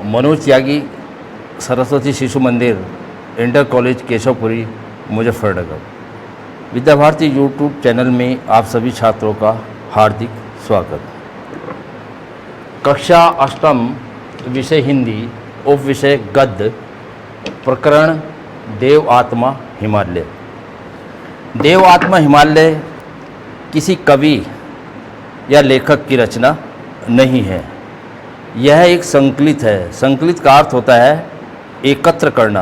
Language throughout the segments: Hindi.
मनोज त्यागी, सरस्वती शिशु मंदिर, inter college Keshav Puri, Muzaffarnagar. Vidya Bharati YouTube channel में आप सभी छात्रों का हार्दिक स्वागत। कक्षा अष्टम, विषय हिंदी, उप विषय गद्य, प्रकरण देव आत्मा हिमालय। देव आत्मा हिमालय किसी कवि या लेखक की रचना नहीं है। यह एक संकलित है। संकलित का अर्थ होता है एकत्र करना।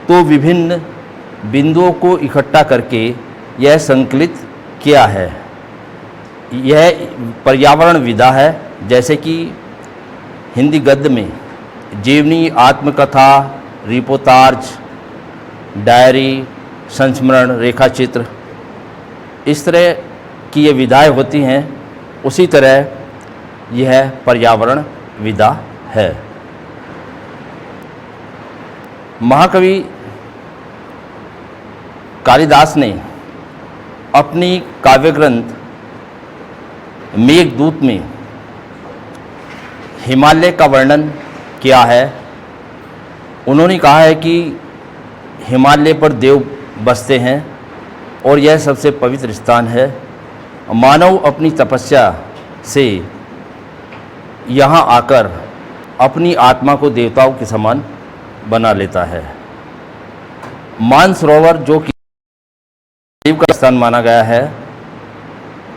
तो विभिन्न बिंदुओं को इकट्ठा करके यह संकलित किया है। यह पर्यावरण विधा है। जैसे कि हिंदी गद्य में जीवनी, आत्मकथा, रिपोर्ताज, डायरी, संस्मरण, रेखाचित्र, इस तरह की ये विधाएँ होती हैं। उसी तरह यह पर्यावरण विधा है। महाकवि कालिदास ने अपनी काव्य ग्रंथ मेघदूत में हिमालय का वर्णन किया है। उन्होंने कहा है कि हिमालय पर देव बसते हैं और यह सबसे पवित्र स्थान है। मानव अपनी तपस्या से यहाँ आकर अपनी आत्मा को देवताओं के समान बना लेता है। मानसरोवर, जो कि देव का स्थान माना गया है,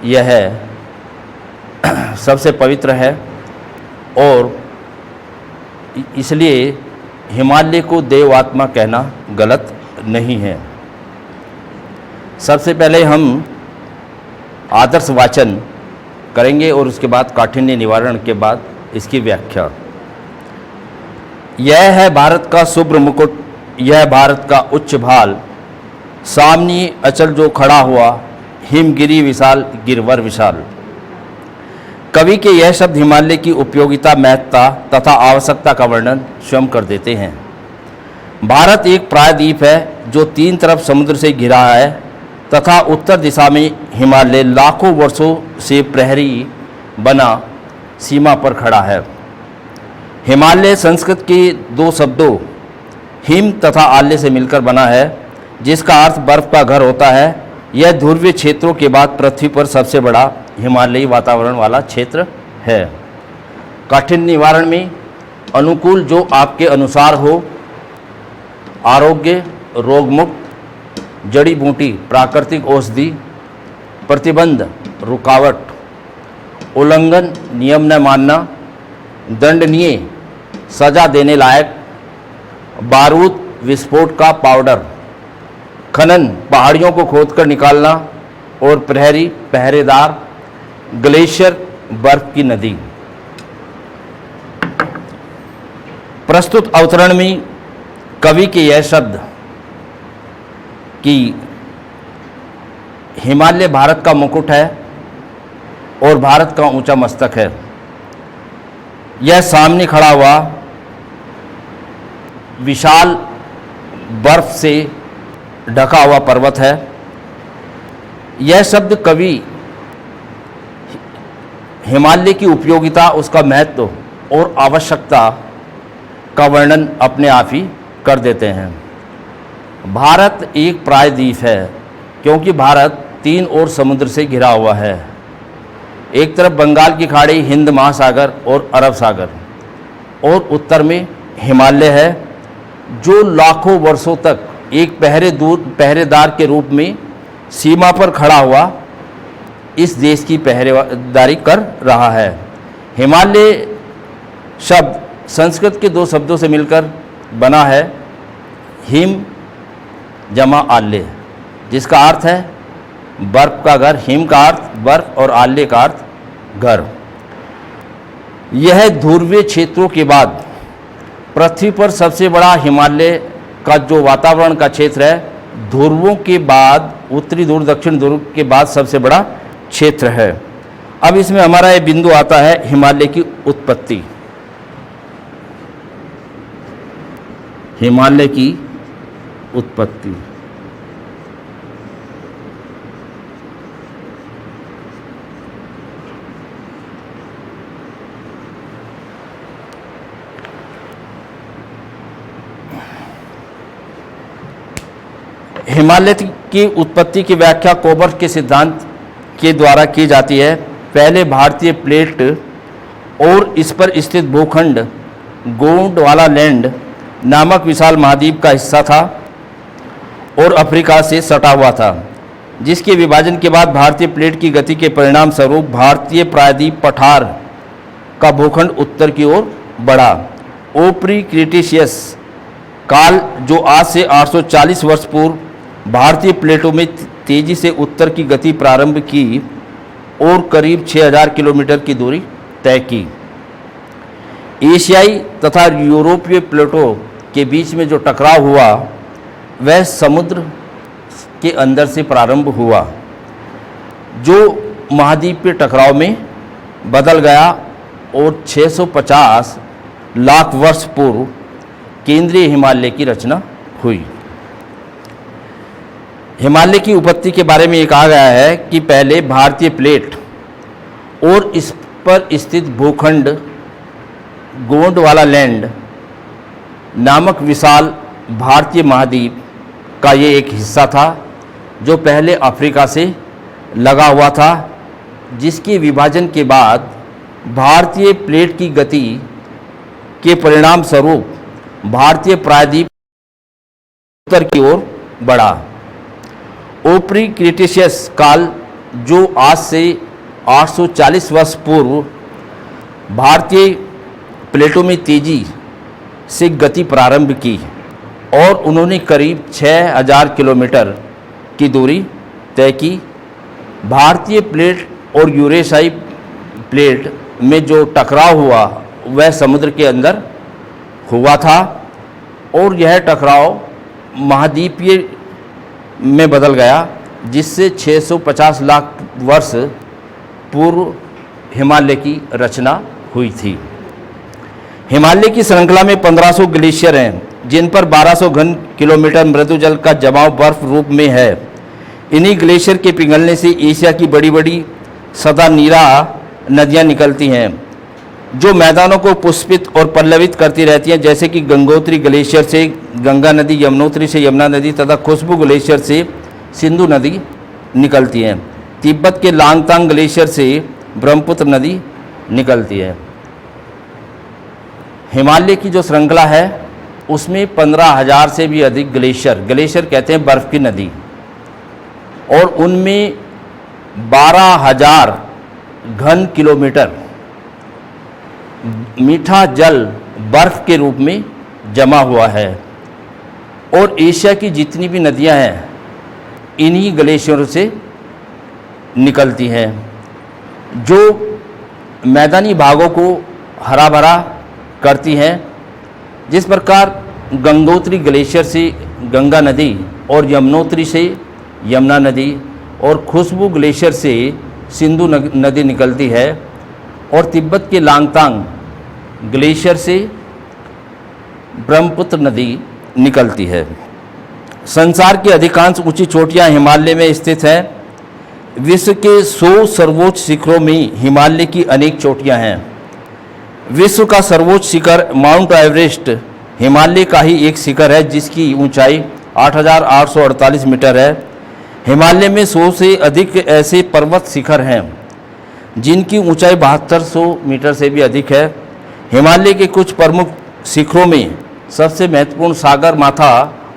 यह सबसे पवित्र है और इसलिए हिमालय को देव आत्मा कहना गलत नहीं है। सबसे पहले हम आदर्श वाचन करेंगे और उसके बाद काठिन्य निवारण के बाद इसकी व्याख्या। यह है भारत का शुभ्र मुकुट, यह भारत का उच्च भाल, सामनी अचल जो खड़ा हुआ, हिमगिरी विशाल, गिरवर विशाल। कवि के यह शब्द हिमालय की उपयोगिता, महत्ता तथा आवश्यकता का वर्णन स्वयं कर देते हैं। भारत एक प्रायद्वीप है जो तीन तरफ समुद्र से घिरा है तथा उत्तर दिशा में हिमालय लाखों वर्षों से प्रहरी बना सीमा पर खड़ा है। हिमालय संस्कृत के दो शब्दों हिम तथा आल्य से मिलकर बना है, जिसका अर्थ बर्फ का घर होता है। यह ध्रुवीय क्षेत्रों के बाद पृथ्वी पर सबसे बड़ा हिमालयी वातावरण वाला क्षेत्र है। काठिन्य निवारण में अनुकूल, जो आपके अनुसार हो, आरोग्य, रोगमुक्त, जड़ी बूटी, प्राकृतिक औषधि, प्रतिबंध, रुकावट, उल्लंघन, नियम न मानना, दंडनीय, सजा देने लायक, बारूद, विस्फोट का पाउडर, खनन, पहाड़ियों को खोदकर निकालना, और प्रहरी, पहरेदार, ग्लेशियर, बर्फ की नदी। प्रस्तुत अवतरण में कवि के यह शब्द कि हिमालय भारत का मुकुट है और भारत का ऊंचा मस्तक है। यह सामने खड़ा हुआ विशाल बर्फ से ढका हुआ पर्वत है। यह शब्द कवि हिमालय की उपयोगिता, उसका महत्व और आवश्यकता का वर्णन अपने आप ही कर देते हैं। भारत एक प्रायद्वीप है क्योंकि भारत तीन ओर समुद्र से घिरा हुआ है। एक तरफ बंगाल की खाड़ी, हिंद महासागर और अरब सागर, और उत्तर में हिमालय है, जो लाखों वर्षों तक एक पहरेदार के रूप में सीमा पर खड़ा हुआ इस देश की पहरेदारी कर रहा है। हिमालय शब्द संस्कृत के दो शब्दों से मिलकर बना है, हिम जमा आल्य, जिसका अर्थ है बर्फ का घर। हिम का अर्थ बर्फ और आल्य का अर्थ घर। यह ध्रुवीय क्षेत्रों के बाद पृथ्वी पर सबसे बड़ा हिमालय का जो वातावरण का क्षेत्र है, ध्रुवों के बाद उत्तरी ध्रुव, दक्षिण ध्रुव के बाद सबसे बड़ा क्षेत्र है। अब इसमें हमारा ये बिंदु आता है हिमालय की उत्पत्ति। हिमालय की उत्पत्ति हिमालय की उत्पत्ति की व्याख्या कोबर के सिद्धांत के द्वारा की जाती है। पहले भारतीय प्लेट और इस पर स्थित भूखंड गोंडवाला लैंड नामक विशाल महाद्वीप का हिस्सा था और अफ्रीका से सटा हुआ था, जिसके विभाजन के बाद भारतीय प्लेट की गति के परिणाम स्वरूप भारतीय प्रायद्वीप पठार का भूखंड उत्तर की ओर बढ़ा। ओप्री क्रिटेशियस काल, जो आज से 840 वर्ष पूर्व भारतीय प्लेटों में तेजी से उत्तर की गति प्रारंभ की और करीब 6000 किलोमीटर की दूरी तय की। एशियाई तथा यूरोपीय प्लेटों के बीच में जो टकराव हुआ वह समुद्र के अंदर से प्रारंभ हुआ, जो महाद्वीपीय टकराव में बदल गया और 650 लाख वर्ष पूर्व केंद्रीय हिमालय की रचना हुई। हिमालय की उत्पत्ति के बारे में ये कहा गया है कि पहले भारतीय प्लेट और इस पर स्थित भूखंड गोंडवाला लैंड नामक विशाल भारतीय महाद्वीप का ये एक हिस्सा था, जो पहले अफ्रीका से लगा हुआ था, जिसके विभाजन के बाद भारतीय प्लेट की गति के परिणाम स्वरूप भारतीय प्रायद्वीप उत्तर की ओर बढ़ा। ओप्री क्रिटेशियस काल, जो आज से 840 वर्ष पूर्व भारतीय प्लेटों में तेजी से गति प्रारंभ की और उन्होंने करीब 6000 किलोमीटर की दूरी तय की। भारतीय प्लेट और यूरेशियाई प्लेट में जो टकराव हुआ वह समुद्र के अंदर हुआ था और यह टकराव महाद्वीपीय में बदल गया, जिससे 650 लाख वर्ष पूर्व हिमालय की रचना हुई थी। हिमालय की श्रृंखला में 1500 ग्लेशियर हैं, जिन पर 1200 घन किलोमीटर मृदुजल का जमाव बर्फ रूप में है। इन्हीं ग्लेशियर के पिघलने से एशिया की बड़ी बड़ी सदा नीरा नदियाँ निकलती हैं, जो मैदानों को पुष्पित और पल्लवित करती रहती हैं, जैसे कि गंगोत्री ग्लेशियर से गंगा नदी, यमुनोत्री से यमुना नदी तथा खुशबू ग्लेशियर से सिंधु नदी निकलती हैं। तिब्बत के लांगतांग ग्लेशियर से ब्रह्मपुत्र नदी निकलती है। हिमालय की जो श्रृंखला है उसमें 15,000 से भी अधिक ग्लेशियर कहते हैं बर्फ़ की नदी, और उनमें 12,000 घन किलोमीटर मीठा जल बर्फ के रूप में जमा हुआ है। और एशिया की जितनी भी नदियां हैं इन्हीं ग्लेशियरों से निकलती हैं, जो मैदानी भागों को हरा भरा करती हैं। जिस प्रकार गंगोत्री ग्लेशियर से गंगा नदी और यमुनोत्री से यमुना नदी और खुशबू ग्लेशियर से सिंधु नदी निकलती है, और तिब्बत के लांगतांग ग्लेशियर से ब्रह्मपुत्र नदी निकलती है। संसार की अधिकांश ऊंची चोटियां हिमालय में स्थित हैं। विश्व के 100 सर्वोच्च शिखरों में हिमालय की अनेक चोटियां हैं। विश्व का सर्वोच्च शिखर माउंट एवरेस्ट हिमालय का ही एक शिखर है, जिसकी ऊंचाई 8,848 मीटर है। हिमालय में 100 से अधिक ऐसे पर्वत शिखर हैं जिनकी ऊंचाई 7200 मीटर से भी अधिक है। हिमालय के कुछ प्रमुख शिखरों में सबसे महत्वपूर्ण सागर माथा,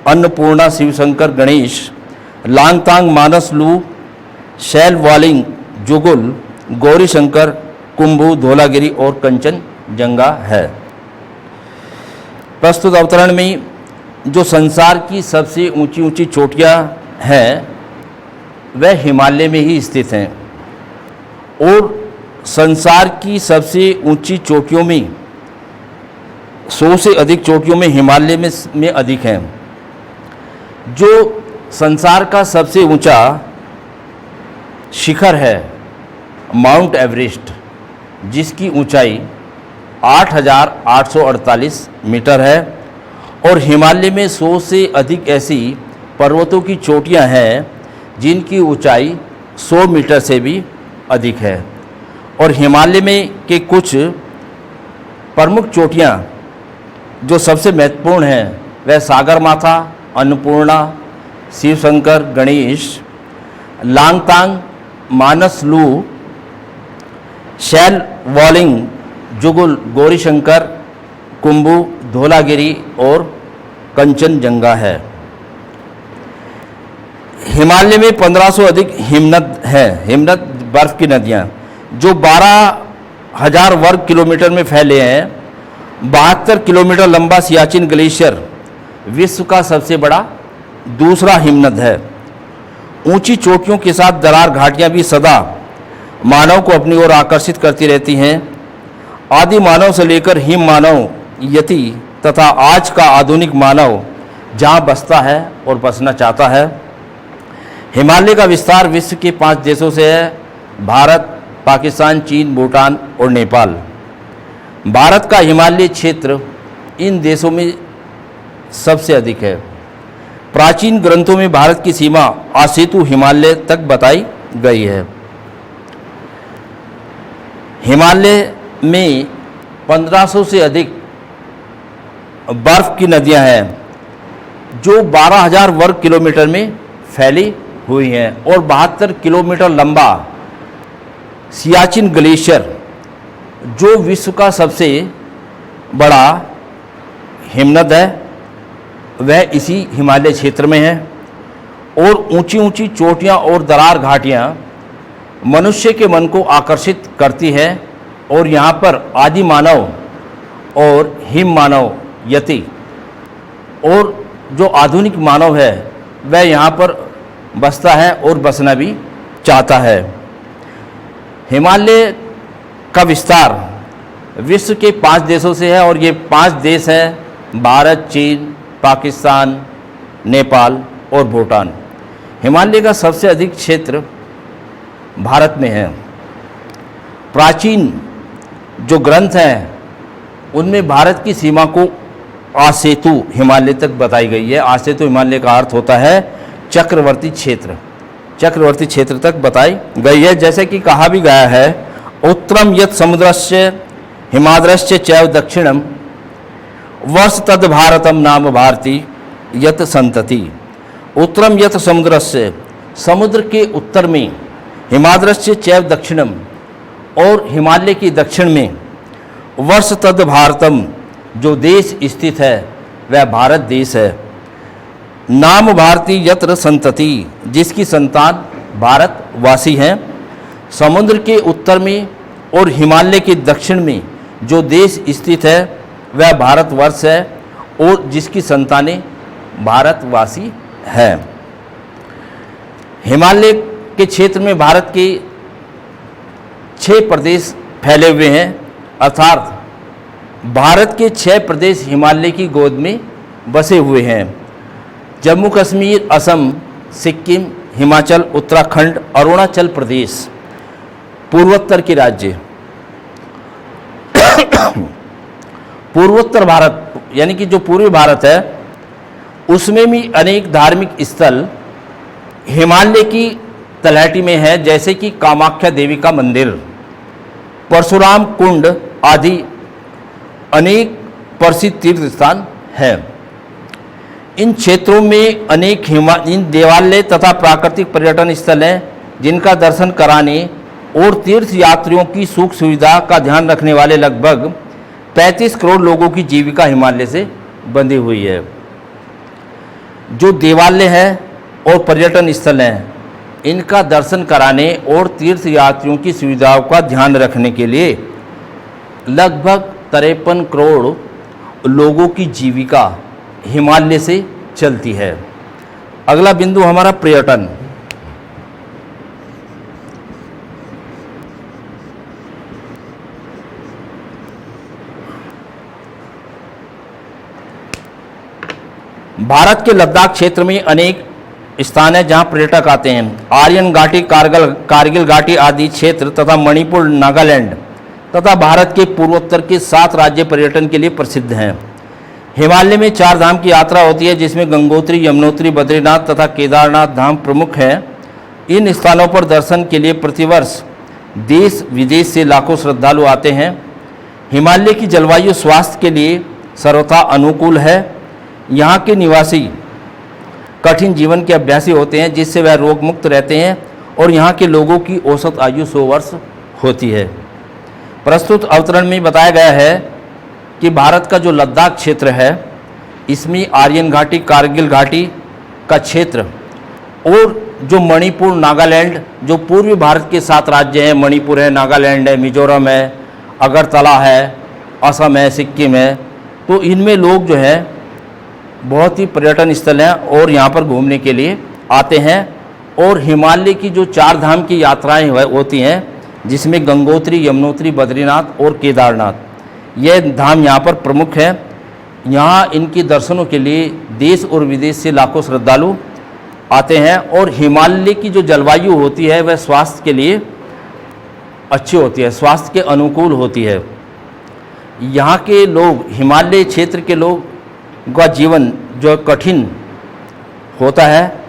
अन्नपूर्णा, शिवशंकर, गणेश, लांगतांग, मानसलू, शैल वालिंग, जुगुल, गौरीशंकर, कुंभू, धौलागिरी और कंचनजंगा है। प्रस्तुत अवतरण में जो संसार की सबसे ऊंची ऊंची चोटियां हैं वह हिमालय में ही स्थित हैं, और संसार की सबसे ऊंची चोटियों में 100 से अधिक चोटियों में हिमालय में अधिक हैं। जो संसार का सबसे ऊंचा शिखर है माउंट एवरेस्ट, जिसकी ऊंचाई 8,848 मीटर है, और हिमालय में 100 से अधिक ऐसी पर्वतों की चोटियां हैं जिनकी ऊंचाई 100 मीटर से भी अधिक है। और हिमालय में के कुछ प्रमुख चोटियां जो सबसे महत्वपूर्ण हैं वह सागरमाथा, अन्नपूर्णा, शिव शंकर, गणेश, लांगतांग, मानसलू, शैल वॉलिंग, जुगुल, गौरीशंकर, कुंभू, धौलागिरी और कंचनजंगा है। हिमालय में 1500 अधिक हिमनद है। हिमनद बर्फ की नदियाँ जो 12,000 वर्ग किलोमीटर में फैले हैं। 72 किलोमीटर लंबा सियाचिन ग्लेशियर विश्व का सबसे बड़ा दूसरा हिमनद है। ऊंची चोटियों के साथ दरार घाटियां भी सदा मानव को अपनी ओर आकर्षित करती रहती हैं। आदि मानव से लेकर हिम मानव, यति तथा आज का आधुनिक मानव जहां बसता है और बसना चाहता है। हिमालय का विस्तार विश्व के 5 देशों से है: भारत, पाकिस्तान, चीन, भूटान और नेपाल। भारत का हिमालय क्षेत्र इन देशों में सबसे अधिक है। प्राचीन ग्रंथों में भारत की सीमा आसेतु हिमालय तक बताई गई है। हिमालय में 1500 से अधिक बर्फ की नदियां हैं जो 12,000 वर्ग किलोमीटर में फैली हुई हैं और 72 किलोमीटर लंबा सियाचिन ग्लेशियर जो विश्व का सबसे बड़ा हिमनद है वह इसी हिमालय क्षेत्र में है। और ऊंची ऊंची चोटियां और दरार घाटियां मनुष्य के मन को आकर्षित करती है और यहाँ पर आदि मानव और हिम मानव, यति और जो आधुनिक मानव है वह यहाँ पर बसता है और बसना भी चाहता है। हिमालय का विस्तार विश्व के 5 देशों से है और ये 5 देश हैं: भारत, चीन, पाकिस्तान, नेपाल और भूटान। हिमालय का सबसे अधिक क्षेत्र भारत में है। प्राचीन जो ग्रंथ हैं उनमें भारत की सीमा को आसेतु हिमालय तक बताई गई है। आसेतु हिमालय का अर्थ होता है चक्रवर्ती क्षेत्र। चक्रवर्ती क्षेत्र तक बताई गई है। जैसे कि कहा भी गया है, उत्तरम यत् समुद्रस्य हिमाद्रस्य चैव दक्षिणम वर्ष तद भारतम नाम भारती यत संतति। उत्तरम यत् समुद्रस्य, समुद्र के उत्तर में, हिमाद्रस्य चैव दक्षिणम और हिमालय की दक्षिण में, वर्ष तद भारतम जो देश स्थित है वह भारत देश है। नाम भारती यत्र संतति जिसकी संतान भारतवासी हैं। समुद्र के उत्तर में और हिमालय के दक्षिण में जो देश स्थित है वह भारतवर्ष है और जिसकी संतानें भारतवासी हैं। हिमालय के क्षेत्र में भारत के 6 प्रदेश फैले हुए हैं, अर्थात भारत के 6 प्रदेश हिमालय की गोद में बसे हुए हैं। जम्मू कश्मीर, असम, सिक्किम, हिमाचल, उत्तराखंड, अरुणाचल प्रदेश पूर्वोत्तर के राज्य। पूर्वोत्तर भारत यानी कि जो पूर्वी भारत है उसमें भी अनेक धार्मिक स्थल हिमालय की तलहटी में है, जैसे कि कामाख्या देवी का मंदिर, परशुराम कुंड आदि अनेक प्रसिद्ध तीर्थ स्थान हैं। इन क्षेत्रों में अनेक इन देवालय तथा प्राकृतिक पर्यटन स्थल हैं जिनका दर्शन कराने और तीर्थ यात्रियों की सुख सुविधा का ध्यान रखने वाले लगभग 35 करोड़ लोगों की जीविका हिमालय से बंधी हुई है। जो देवालय है और पर्यटन स्थल हैं इनका दर्शन कराने और तीर्थ यात्रियों की सुविधाओं का ध्यान रखने के लिए लगभग 53 करोड़ लोगों की जीविका हिमालय से चलती है। अगला बिंदु हमारा पर्यटन। भारत के लद्दाख क्षेत्र में अनेक स्थान हैं जहां पर्यटक आते हैं। आर्यन घाटी, कारगिल घाटी आदि क्षेत्र तथा मणिपुर, नागालैंड तथा भारत के पूर्वोत्तर के 7 राज्य पर्यटन के लिए प्रसिद्ध हैं। हिमालय में 4 धाम की यात्रा होती है जिसमें गंगोत्री, यमुनोत्री, बद्रीनाथ तथा केदारनाथ धाम प्रमुख हैं। इन स्थानों पर दर्शन के लिए प्रतिवर्ष देश विदेश से लाखों श्रद्धालु आते हैं। हिमालय की जलवायु स्वास्थ्य के लिए सर्वथा अनुकूल है। यहाँ के निवासी कठिन जीवन के अभ्यासी होते हैं, जिससे वह रोग मुक्त रहते हैं और यहाँ के लोगों की औसत आयु 100 वर्ष होती है। प्रस्तुत अवतरण में बताया गया है कि भारत का जो लद्दाख क्षेत्र है, इसमें आर्यन घाटी, कारगिल घाटी का क्षेत्र और जो मणिपुर, नागालैंड, जो पूर्वी भारत के 7 राज्य हैं, मणिपुर है, नागालैंड है, मिजोरम है, अगरतला है, असम है, सिक्किम है, तो इनमें लोग जो है बहुत ही पर्यटन स्थल हैं और यहाँ पर घूमने के लिए आते हैं। और हिमालय की जो 4 धाम की यात्राएं होती हैं, जिसमें गंगोत्री, यमुनोत्री, बद्रीनाथ और केदारनाथ, ये धाम यहाँ पर प्रमुख हैं। यहाँ इनके दर्शनों के लिए देश और विदेश से लाखों श्रद्धालु आते हैं। और हिमालय की जो जलवायु होती है वह स्वास्थ्य के लिए अच्छी होती है, स्वास्थ्य के अनुकूल होती है। यहाँ के लोग, हिमालय क्षेत्र के लोग का जीवन जो कठिन होता है,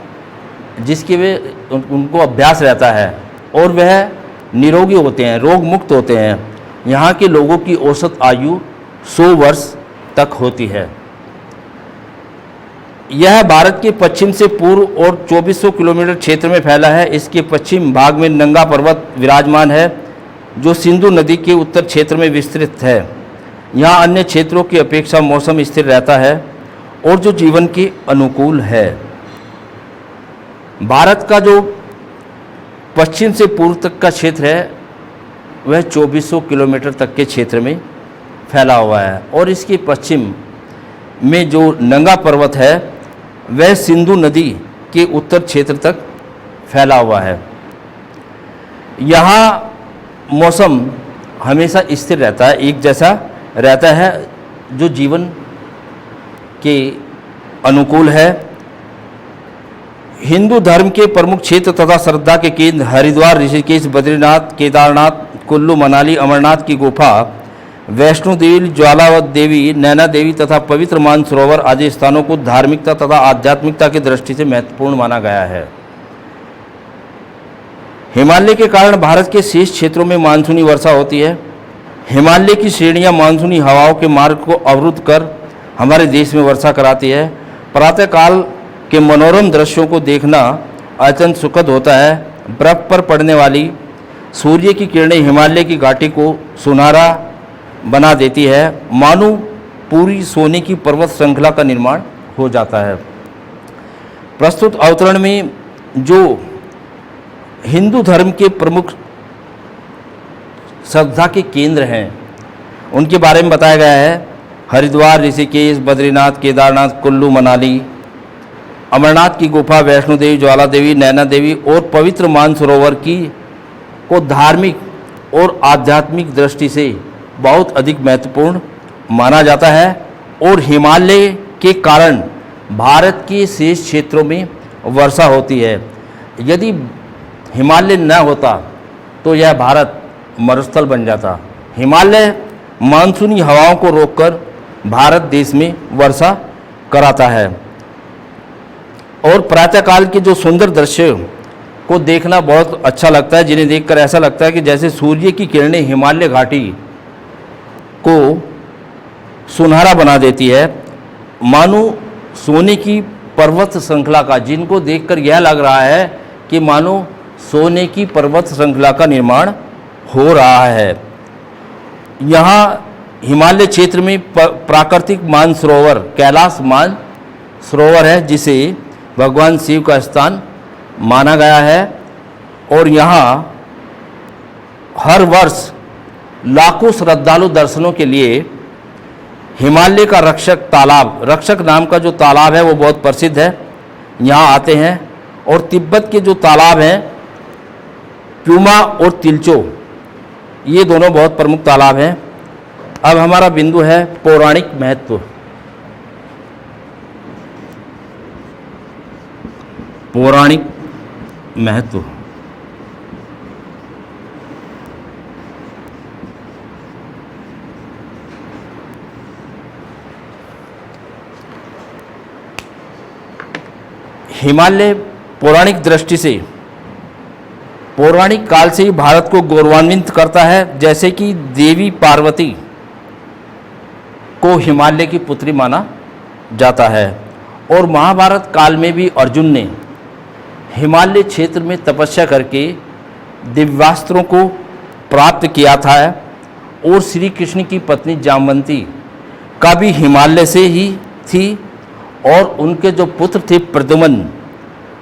जिसके वे उनको अभ्यास रहता है और वह निरोगी होते हैं, रोग मुक्त होते हैं। यहाँ के लोगों की औसत आयु 100 वर्ष तक होती है। यह भारत के पश्चिम से पूर्व और 2400 किलोमीटर क्षेत्र में फैला है। इसके पश्चिम भाग में नंगा पर्वत विराजमान है, जो सिंधु नदी के उत्तर क्षेत्र में विस्तृत है। यहाँ अन्य क्षेत्रों की अपेक्षा मौसम स्थिर रहता है और जो जीवन के अनुकूल है। भारत का जो पश्चिम से पूर्व तक का क्षेत्र है वह 2400 किलोमीटर तक के क्षेत्र में फैला हुआ है और इसके पश्चिम में जो नंगा पर्वत है वह सिंधु नदी के उत्तर क्षेत्र तक फैला हुआ है। यहाँ मौसम हमेशा स्थिर रहता है, एक जैसा रहता है, जो जीवन के अनुकूल है। हिंदू धर्म के प्रमुख क्षेत्र तथा श्रद्धा के केंद्र हरिद्वार, ऋषिकेश, बद्रीनाथ, केदारनाथ, कुल्लू, मनाली, अमरनाथ की गुफा, वैष्णो देवी, ज्वाला देवी, नैना देवी तथा पवित्र मानसरोवर आदि स्थानों को धार्मिकता तथा आध्यात्मिकता की दृष्टि से महत्वपूर्ण माना गया है। हिमालय के कारण भारत के शेष क्षेत्रों में मानसूनी वर्षा होती है। हिमालय की श्रेणियां मानसूनी हवाओं के मार्ग को अवरुद्ध कर हमारे देश में वर्षा कराती है। प्रातःकाल के मनोरम दृश्यों को देखना अत्यंत सुखद होता है। बर्फ पर पड़ने वाली सूर्य की किरणें हिमालय की घाटी को सुनहरा बना देती है, मानो पूरी सोने की पर्वत श्रृंखला का निर्माण हो जाता है। प्रस्तुत अवतरण में जो हिंदू धर्म के प्रमुख श्रद्धा के केंद्र हैं उनके बारे में बताया गया है। हरिद्वार, ऋषिकेश, बद्रीनाथ, केदारनाथ, कुल्लू, मनाली, अमरनाथ की गुफा, वैष्णो देवी, ज्वाला देवी, नैना देवी और पवित्र मानसरोवर की को धार्मिक और आध्यात्मिक दृष्टि से बहुत अधिक महत्वपूर्ण माना जाता है। और हिमालय के कारण भारत के शेष क्षेत्रों में वर्षा होती है। यदि हिमालय न होता तो यह भारत मरुस्थल बन जाता। हिमालय मानसूनी हवाओं को रोककर भारत देश में वर्षा कराता है। और प्रातःकाल के जो सुंदर दृश्य को देखना बहुत अच्छा लगता है, जिन्हें देखकर ऐसा लगता है कि जैसे सूर्य की किरणें हिमालय घाटी को सुनहरा बना देती है, मानो सोने की पर्वत श्रृंखला का, जिनको देखकर यह लग रहा है कि मानो सोने की पर्वत श्रृंखला का निर्माण हो रहा है। यहाँ हिमालय क्षेत्र में प्राकृतिक मानसरोवर कैलाश मानसरोवर है, जिसे भगवान शिव का स्थान माना गया है। और यहाँ हर वर्ष लाखों श्रद्धालु दर्शनों के लिए हिमालय का रक्षक नाम का जो तालाब है वो बहुत प्रसिद्ध है, यहाँ आते हैं। और तिब्बत के जो तालाब हैं प्यूमा और तिलचो, ये दोनों बहुत प्रमुख तालाब हैं। अब हमारा बिंदु है पौराणिक महत्व। पौराणिक महत्व। हिमालय पौराणिक दृष्टि से पौराणिक काल से ही भारत को गौरवान्वित करता है। जैसे कि देवी पार्वती को हिमालय की पुत्री माना जाता है और महाभारत काल में भी अर्जुन ने हिमालय क्षेत्र में तपस्या करके दिव्यास्त्रों को प्राप्त किया था और श्री कृष्ण की पत्नी जामवंती का भी हिमालय से ही थी और उनके जो पुत्र थे प्रद्युम्न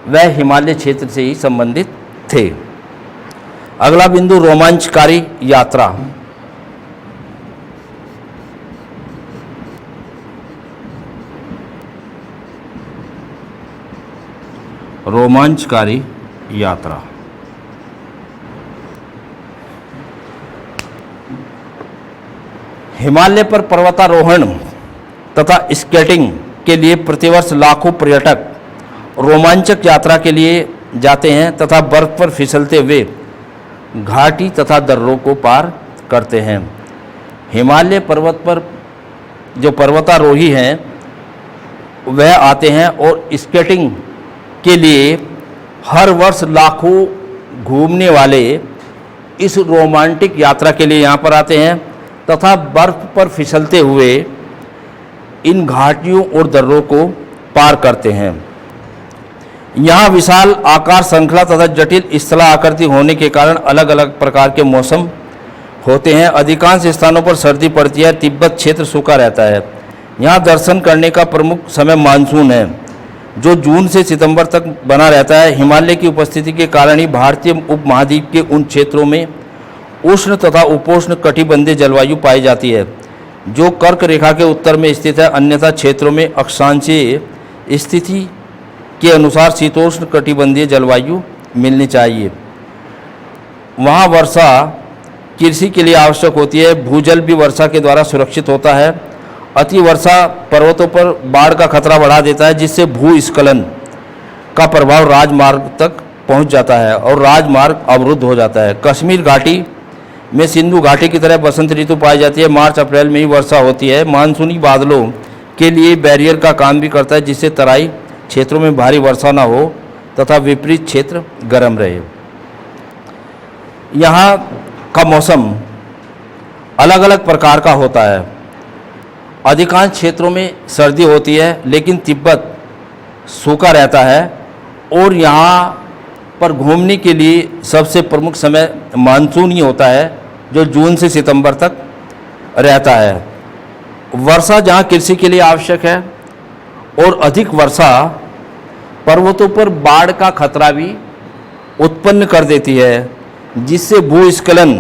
वह हिमालय क्षेत्र से ही संबंधित थे। अगला बिंदु रोमांचकारी यात्रा। रोमांचकारी यात्रा। हिमालय पर पर्वतारोहण तथा स्केटिंग के लिए प्रतिवर्ष लाखों पर्यटक रोमांचक यात्रा के लिए जाते हैं तथा बर्फ पर फिसलते हुए घाटी तथा दर्रों को पार करते हैं। हिमालय पर्वत पर जो पर्वतारोही हैं वह आते हैं और स्केटिंग के लिए हर वर्ष लाखों घूमने वाले इस रोमांटिक यात्रा के लिए यहाँ पर आते हैं तथा बर्फ पर फिसलते हुए इन घाटियों और दर्रों को पार करते हैं। यहाँ विशाल आकार श्रृंखला तथा जटिल स्थला आकृति होने के कारण अलग अलग प्रकार के मौसम होते हैं। अधिकांश स्थानों पर सर्दी पड़ती है। तिब्बत क्षेत्र सूखा रहता है। यहाँ दर्शन करने का प्रमुख समय मानसून है जो जून से सितंबर तक बना रहता है। हिमालय की उपस्थिति के कारण ही भारतीय उपमहाद्वीप के उन क्षेत्रों में उष्ण तथा उपोष्ण कटिबंधीय जलवायु पाई जाती है जो कर्क रेखा के उत्तर में स्थित है। अन्यथा क्षेत्रों में अक्षांशीय स्थिति के अनुसार शीतोष्ण कटिबंधीय जलवायु मिलनी चाहिए। वहाँ वर्षा कृषि के लिए आवश्यक होती है। भूजल भी वर्षा के द्वारा सुरक्षित होता है। अति वर्षा पर्वतों पर बाढ़ का खतरा बढ़ा देता है जिससे भूस्खलन का प्रभाव राजमार्ग तक पहुंच जाता है और राजमार्ग अवरुद्ध हो जाता है। कश्मीर घाटी में सिंधु घाटी की तरह बसंत ऋतु पाई जाती है। मार्च अप्रैल में ही वर्षा होती है। मानसूनी बादलों के लिए बैरियर का काम भी करता है जिससे तराई क्षेत्रों में भारी वर्षा न हो तथा विपरीत क्षेत्र गर्म रहे। यहाँ का मौसम अलग अलग प्रकार का होता है। अधिकांश क्षेत्रों में सर्दी होती है लेकिन तिब्बत सूखा रहता है और यहाँ पर घूमने के लिए सबसे प्रमुख समय मानसून ही होता है जो जून से सितंबर तक रहता है। वर्षा जहाँ कृषि के लिए आवश्यक है और अधिक वर्षा पर्वतों पर बाढ़ का खतरा भी उत्पन्न कर देती है जिससे भूस्खलन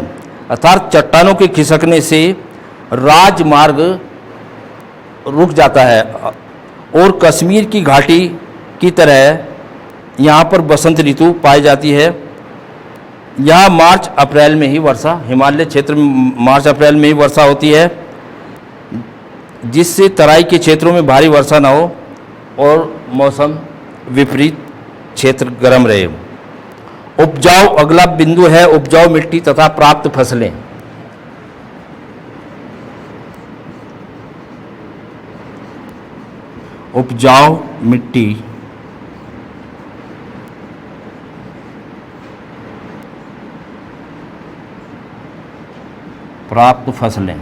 अर्थात चट्टानों के खिसकने से राजमार्ग रुक जाता है। और कश्मीर की घाटी की तरह यहाँ पर बसंत ऋतु पाई जाती है। यहाँ मार्च अप्रैल में ही वर्षा हिमालय क्षेत्र में मार्च अप्रैल में ही वर्षा होती है जिससे तराई के क्षेत्रों में भारी वर्षा न हो और मौसम विपरीत क्षेत्र गर्म रहे। उपजाऊ अगला बिंदु है उपजाऊ मिट्टी तथा प्राप्त फसलें। उपजाऊ मिट्टी प्राप्त फसलें।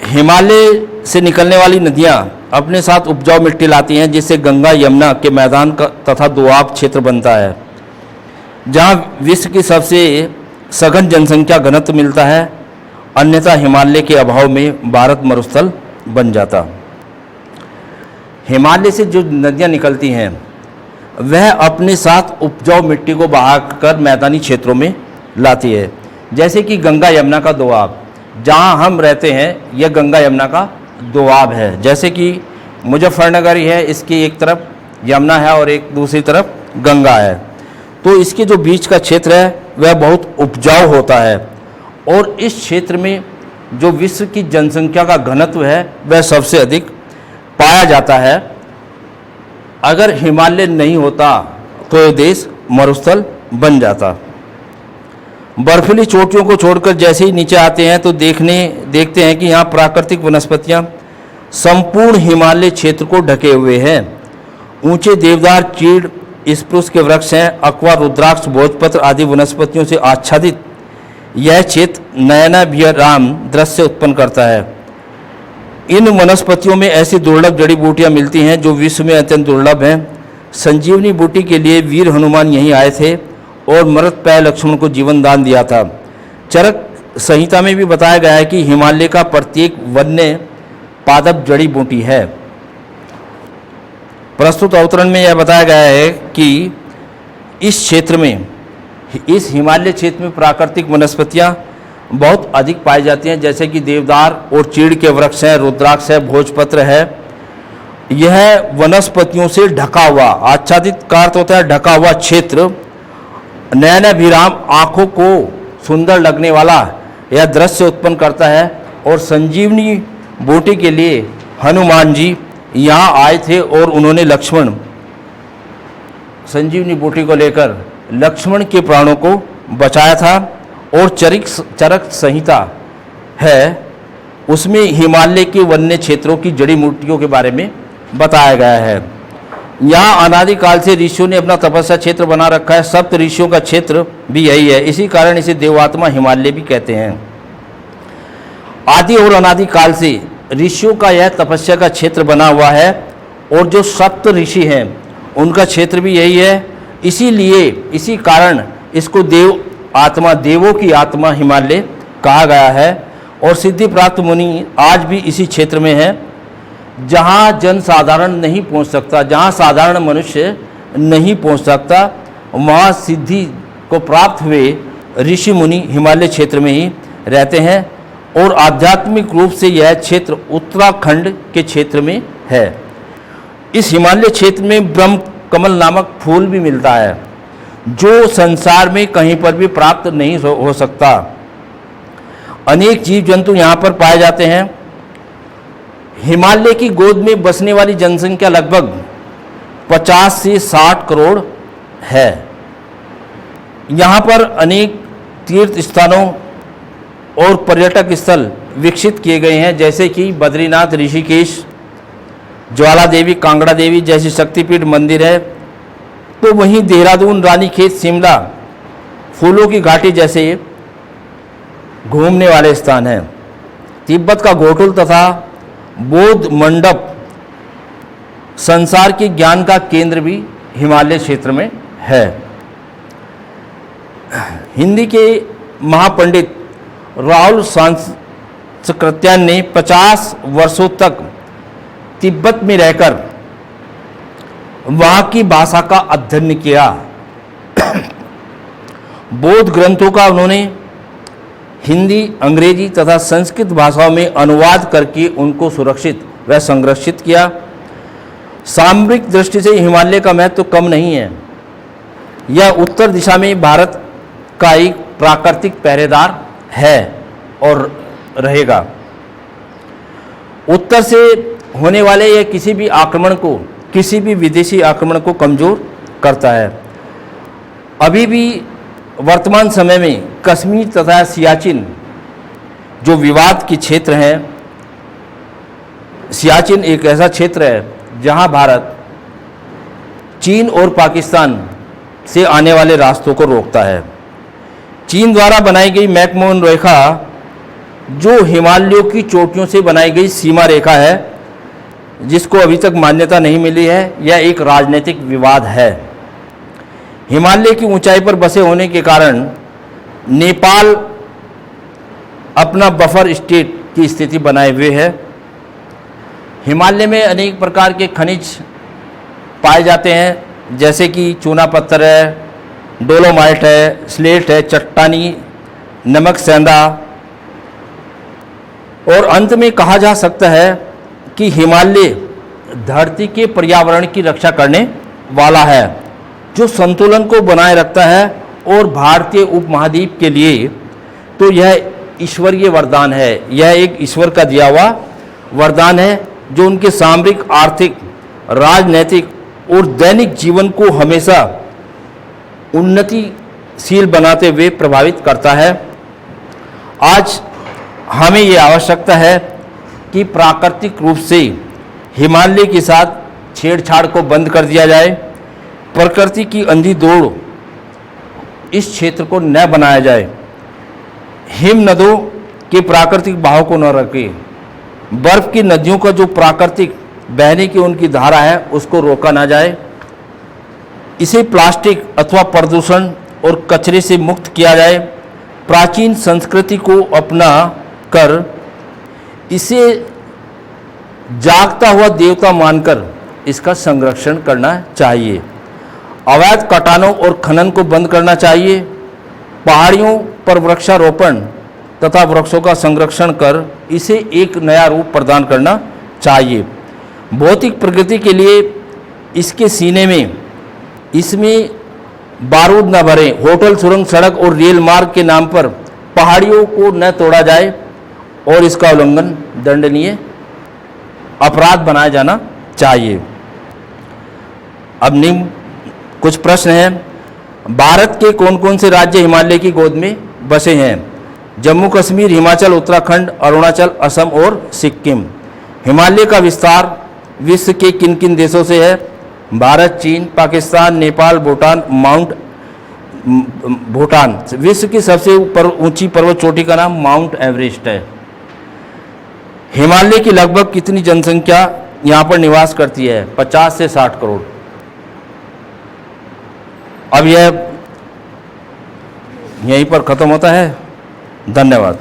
हिमालय से निकलने वाली नदियां अपने साथ उपजाऊ मिट्टी लाती हैं जिससे गंगा यमुना के मैदान का तथा दोआब क्षेत्र बनता है जहां विश्व की सबसे सघन जनसंख्या घनत्व मिलता है। अन्यथा हिमालय के अभाव में भारत मरुस्थल बन जाता। हिमालय से जो नदियां निकलती हैं वह अपने साथ उपजाऊ मिट्टी को बहाकर मैदानी क्षेत्रों में लाती है। जैसे कि गंगा यमुना का दोआब, जहां हम रहते हैं यह गंगा यमुना का दोआब है। जैसे कि मुजफ्फरनगर ही है, इसकी एक तरफ यमुना है और एक दूसरी तरफ गंगा है, तो इसके जो बीच का क्षेत्र है वह बहुत उपजाऊ होता है। और इस क्षेत्र में जो विश्व की जनसंख्या का घनत्व है वह सबसे अधिक पाया जाता है। अगर हिमालय नहीं होता तो यह देश मरुस्थल बन जाता। बर्फीली चोटियों को छोड़कर जैसे ही नीचे आते हैं तो देखते हैं कि यहाँ प्राकृतिक वनस्पतियाँ संपूर्ण हिमालय क्षेत्र को ढके हुए हैं। ऊंचे देवदार, चीड़, स्प्रूस के वृक्ष हैं। अकवा, रुद्राक्ष, भोजपत्र आदि वनस्पतियों से आच्छादित यह क्षेत्र नयनाभिराम दृश्य उत्पन्न करता है। इन वनस्पतियों में ऐसी दुर्लभ जड़ी बूटियां मिलती हैं जो विश्व में अत्यंत दुर्लभ हैं। संजीवनी बूटी के लिए वीर हनुमान यहीं आए थे और मृतप्राय लक्ष्मण को जीवन दान दिया था। चरक संहिता में भी बताया गया है कि हिमालय का प्रत्येक वन्य पादप जड़ी बूटी है। प्रस्तुत अवतरण में यह बताया गया है कि इस क्षेत्र में, इस हिमालय क्षेत्र में प्राकृतिक वनस्पतियां बहुत अधिक पाई जाती हैं, जैसे कि देवदार और चीड़ के वृक्ष हैं, रुद्राक्ष है, भोजपत्र है। यह वनस्पतियों से ढका हुआ, आच्छादित का अर्थ होता है ढका हुआ क्षेत्र, नयनाभिराम आँखों को सुंदर लगने वाला यह दृश्य उत्पन्न करता है। और संजीवनी बूटी के लिए हनुमान जी यहाँ आए थे और उन्होंने लक्ष्मण, संजीवनी बूटी को लेकर लक्ष्मण के प्राणों को बचाया था। और चरक संहिता है, उसमें हिमालय के वन्य क्षेत्रों की जड़ी बूटियों के बारे में बताया गया है। यहाँ अनादिकाल से ऋषियों ने अपना तपस्या क्षेत्र बना रखा है। सप्त ऋषियों का क्षेत्र भी यही है, इसी कारण इसे देवात्मा हिमालय भी कहते हैं। आदि और अनादिकाल से ऋषियों का यह तपस्या का क्षेत्र बना हुआ है और जो सप्त ऋषि हैं उनका क्षेत्र भी यही है। इसीलिए इसी कारण इसको देव आत्मा, देवों की आत्मा हिमालय कहा गया है। और सिद्धि प्राप्त मुनि आज भी इसी क्षेत्र में है, जहाँ जन साधारण नहीं पहुँच सकता, जहाँ साधारण मनुष्य नहीं पहुँच सकता, वहाँ सिद्धि को प्राप्त हुए ऋषि मुनि हिमालय क्षेत्र में ही रहते हैं। और आध्यात्मिक रूप से यह क्षेत्र उत्तराखंड के क्षेत्र में है। इस हिमालय क्षेत्र में ब्रह्म कमल नामक फूल भी मिलता है, जो संसार में कहीं पर भी प्राप्त नहीं हो सकता। अनेक जीव जंतु यहाँ पर पाए जाते हैं। हिमालय की गोद में बसने वाली जनसंख्या लगभग 50 से 60 करोड़ है। यहाँ पर अनेक तीर्थ स्थानों और पर्यटक स्थल विकसित किए गए हैं, जैसे कि बद्रीनाथ, ऋषिकेश, ज्वाला देवी, कांगड़ा देवी जैसी शक्तिपीठ मंदिर है। तो वहीं देहरादून, रानीखेत, शिमला फूलों की घाटी जैसे घूमने वाले स्थान हैं। तिब्बत का घोटुल तथा बौद्ध मंडप, संसार के ज्ञान का केंद्र भी हिमालय क्षेत्र में है। हिंदी के महापंडित राहुल सांस्कृत्यायन ने 50 वर्षों तक तिब्बत में रहकर वहाँ की भाषा का अध्ययन किया। बौद्ध ग्रंथों का उन्होंने हिंदी, अंग्रेजी तथा संस्कृत भाषाओं में अनुवाद करके उनको सुरक्षित व संरक्षित किया। सामरिक दृष्टि से हिमालय का महत्व तो कम नहीं है। यह उत्तर दिशा में भारत का एक प्राकृतिक पहरेदार है और रहेगा। उत्तर से होने वाले यह किसी भी आक्रमण को, किसी भी विदेशी आक्रमण को कमज़ोर करता है। अभी भी वर्तमान समय में कश्मीर तथा सियाचिन जो विवाद के क्षेत्र हैं, सियाचिन एक ऐसा क्षेत्र है जहां भारत चीन और पाकिस्तान से आने वाले रास्तों को रोकता है। चीन द्वारा बनाई गई मैकमोहन रेखा जो हिमालयों की चोटियों से बनाई गई सीमा रेखा है, जिसको अभी तक मान्यता नहीं मिली है, यह एक राजनीतिक विवाद है। हिमालय की ऊंचाई पर बसे होने के कारण नेपाल अपना बफर स्टेट की स्थिति बनाए हुए है। हिमालय में अनेक प्रकार के खनिज पाए जाते हैं, जैसे कि चूना पत्थर है, डोलोमाइट है, स्लेट है, चट्टानी, नमक सेंधा। और अंत में कहा जा सकता है कि हिमालय धरती के पर्यावरण की रक्षा करने वाला है, जो संतुलन को बनाए रखता है। और भारतीय उपमहाद्वीप के लिए तो यह ईश्वरीय वरदान है, यह एक ईश्वर का दिया हुआ वरदान है, जो उनके सामरिक, आर्थिक, राजनैतिक और दैनिक जीवन को हमेशा उन्नतिशील बनाते हुए प्रभावित करता है। आज हमें ये आवश्यकता है कि प्राकृतिक रूप से हिमालय के साथ छेड़छाड़ को बंद कर दिया जाए, प्रकृति की अंधी दौड़ इस क्षेत्र को न बनाया जाए। हिम नदों के प्राकृतिक बहाव को न रोके, बर्फ की नदियों का जो प्राकृतिक बहने की उनकी धारा है उसको रोका ना जाए, इसे प्लास्टिक अथवा प्रदूषण और कचरे से मुक्त किया जाए, प्राचीन संस्कृति को अपना कर इसे जागता हुआ देवता मानकर इसका संरक्षण करना चाहिए। अवैध कटानों और खनन को बंद करना चाहिए। पहाड़ियों पर वृक्षारोपण तथा वृक्षों का संरक्षण कर इसे एक नया रूप प्रदान करना चाहिए। भौतिक प्रगति के लिए इसके सीने में इसमें बारूद न भरें। होटल, सुरंग, सड़क और रेल मार्ग के नाम पर पहाड़ियों को न तोड़ा जाए और इसका उल्लंघन दंडनीय अपराध बनाया जाना चाहिए। अब निम्न कुछ प्रश्न हैं। भारत के कौन कौन से राज्य हिमालय की गोद में बसे हैं? जम्मू कश्मीर, हिमाचल, उत्तराखंड, अरुणाचल, असम और सिक्किम। हिमालय का विस्तार विश्व के किन किन देशों से है? भारत, चीन, पाकिस्तान, नेपाल, भूटान। विश्व की सबसे ऊंची पर्वत चोटी का नाम माउंट एवरेस्ट है। हिमालय की लगभग कितनी जनसंख्या यहाँ पर निवास करती है? 50 से 60 करोड़। अब यह यहीं पर खत्म होता है। धन्यवाद।